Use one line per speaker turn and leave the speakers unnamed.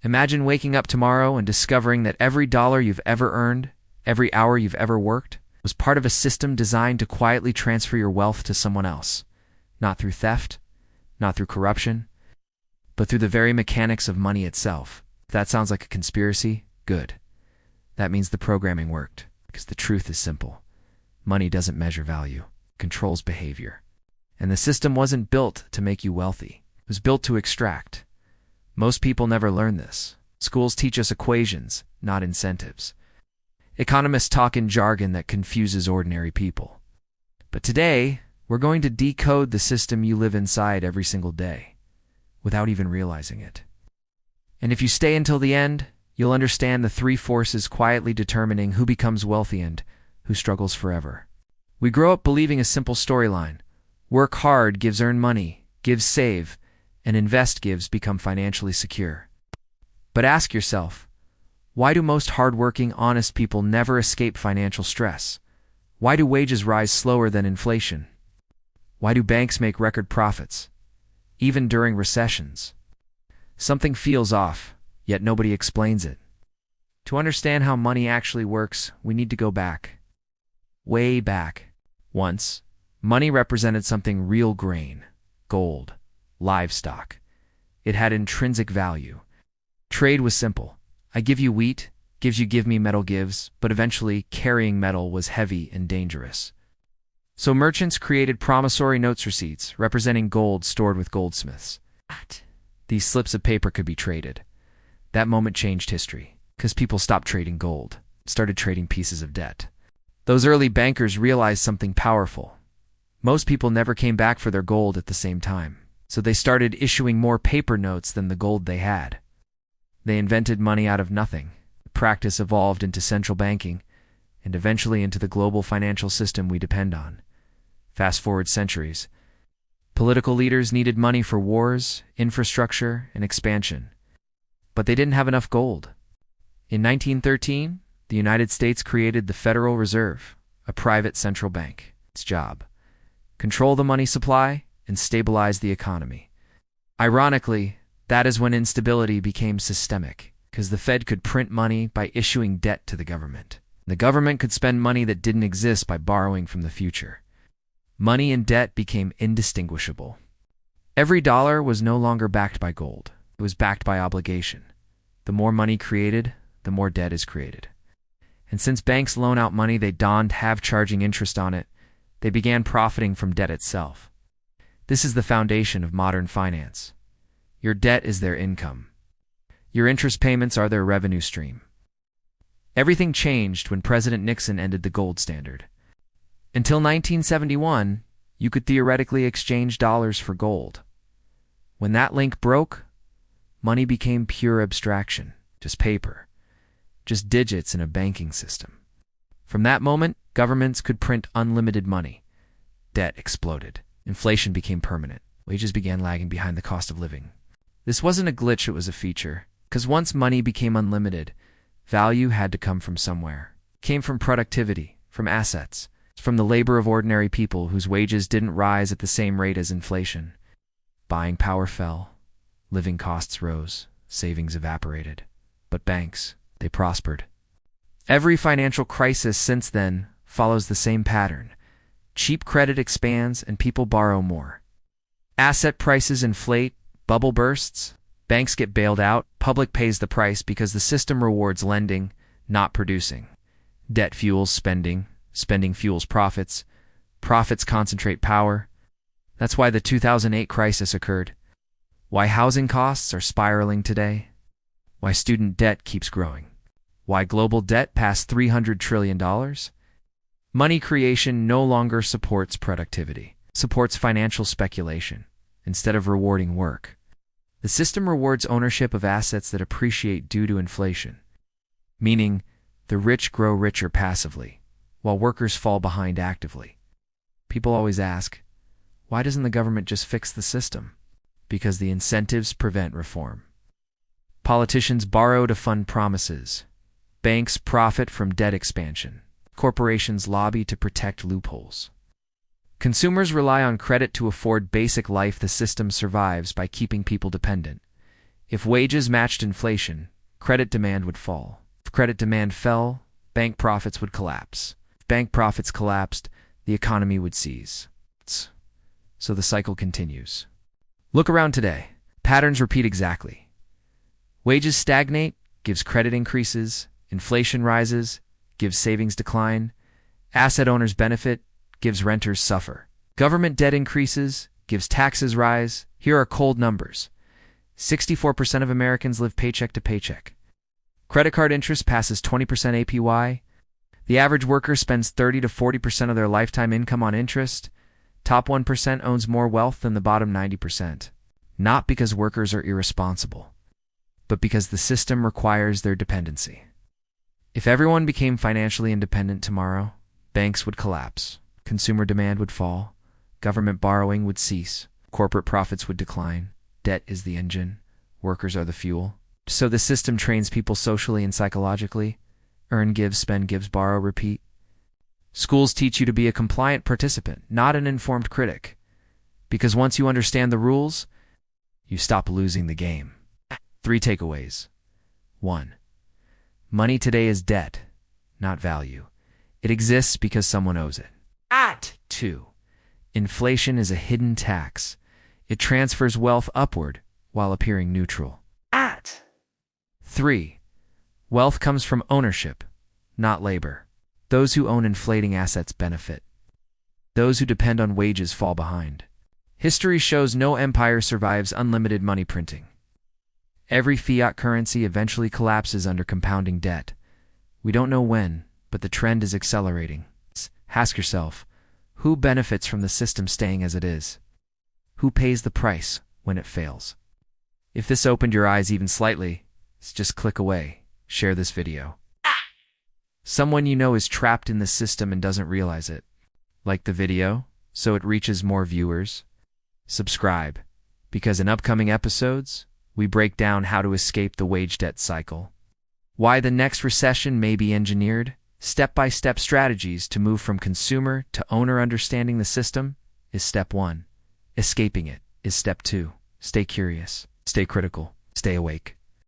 Imagine waking up tomorrow and discovering that every dollar you've ever earned, every hour you've ever worked, was part of a system designed to quietly transfer your wealth to someone else. Not through theft, not through corruption, but through the very mechanics of money itself. If that sounds like a conspiracy, good. That means the programming worked, because the truth is simple. Money doesn't measure value, it controls behavior. And the system wasn't built to make you wealthy. It was built to extract. Most people never learn this. Schools teach us equations, not incentives. Economists talk in jargon that confuses ordinary people. But today, we're going to decode the system you live inside every single day, without even realizing it. And if you stay until the end, you'll understand the three forces quietly determining who becomes wealthy and who struggles forever. We grow up believing a simple storyline. Work hard gives earn money, gives save, and invest gives become financially secure. But ask yourself, why do most hardworking, honest people never escape financial stress? Why do wages rise slower than inflation? Why do banks make record profits, even during recessions? Something feels off, yet nobody explains it. To understand how money actually works, we need to go back. Way back. Once, money represented something real: grain, gold, livestock. It had intrinsic value. Trade was simple. I give you wheat, give me metal gives, but eventually carrying metal was heavy and dangerous. So merchants created promissory notes receipts representing gold stored with goldsmiths. These slips of paper could be traded. That moment changed history, because people stopped trading gold, started trading pieces of debt. Those early bankers realized something powerful. Most people never came back for their gold at the same time, so they started issuing more paper notes than the gold they had. They invented money out of nothing. The practice evolved into central banking, and eventually into the global financial system we depend on. Fast forward centuries. Political leaders needed money for wars, infrastructure, and expansion. But they didn't have enough gold. In 1913, the United States created the Federal Reserve, a private central bank. Its job: control the money supply and stabilize the economy. Ironically, that is when instability became systemic, because the Fed could print money by issuing debt to the government. The government could spend money that didn't exist by borrowing from the future. Money and debt became indistinguishable. Every dollar was no longer backed by gold. It was backed by obligation. The more money created, the more debt is created. And since banks loan out money they don't have charging interest on it, they began profiting from debt itself. This is the foundation of modern finance. Your debt is their income. Your interest payments are their revenue stream. Everything changed when President Nixon ended the gold standard. Until 1971, you could theoretically exchange dollars for gold. When that link broke, money became pure abstraction, just paper, just digits in a banking system. From that moment, governments could print unlimited money. Debt exploded. Inflation became permanent. Wages began lagging behind the cost of living. This wasn't a glitch, it was a feature. Because once money became unlimited, value had to come from somewhere. It came from productivity, from assets, from the labor of ordinary people whose wages didn't rise at the same rate as inflation. Buying power fell, living costs rose, savings evaporated. But banks, they prospered. Every financial crisis since then follows the same pattern. Cheap credit expands and people borrow more. Asset prices inflate, bubble bursts, banks get bailed out, public pays the price because the system rewards lending, not producing. Debt fuels spending, spending fuels profits, profits concentrate power. That's why the 2008 crisis occurred. Why housing costs are spiraling today. Why student debt keeps growing. Why global debt passed $300 trillion. Money creation no longer supports productivity, supports financial speculation, instead of rewarding work. The system rewards ownership of assets that appreciate due to inflation, meaning the rich grow richer passively, while workers fall behind actively. People always ask, why doesn't the government just fix the system? Because the incentives prevent reform. Politicians borrow to fund promises. Banks profit from debt expansion. Corporations lobby to protect loopholes. Consumers rely on credit to afford basic life. The system survives by keeping people dependent. If wages matched inflation, credit demand would fall. If credit demand fell, bank profits would collapse. If bank profits collapsed, the economy would seize. So the cycle continues. Look around today. Patterns repeat exactly. Wages stagnate, gives credit increases. Inflation rises, gives savings decline. Asset owners benefit, gives renters suffer. Government debt increases, gives taxes rise. Here are cold numbers. 64% of Americans live paycheck to paycheck. Credit card interest passes 20% APY. The average worker spends 30 to 40% of their lifetime income on interest. Top 1% owns more wealth than the bottom 90%. Not because workers are irresponsible, but because the system requires their dependency. If everyone became financially independent tomorrow, banks would collapse, consumer demand would fall, government borrowing would cease, corporate profits would decline, debt is the engine, workers are the fuel. So the system trains people socially and psychologically. Earn, give, spend, gives, borrow, repeat. Schools teach you to be a compliant participant, not an informed critic. Because once you understand the rules, you stop losing the game. 3 takeaways. 1. Money today is debt, not value. It exists because someone owes it. 2. Inflation is a hidden tax. It transfers wealth upward while appearing neutral. 3. Wealth comes from ownership, not labor. Those who own inflating assets benefit. Those who depend on wages fall behind. History shows no empire survives unlimited money printing. Every fiat currency eventually collapses under compounding debt. We don't know when, but the trend is accelerating. Ask yourself, who benefits from the system staying as it is? Who pays the price when it fails? If this opened your eyes even slightly, just click away. Share this video. Someone you know is trapped in the system and doesn't realize it. Like the video, so it reaches more viewers. Subscribe, because in upcoming episodes, we break down how to escape the wage debt cycle. Why the next recession may be engineered. Step-by-step strategies to move from consumer to owner. Understanding the system is step 1. Escaping it is step 2. Stay curious, stay critical, stay awake.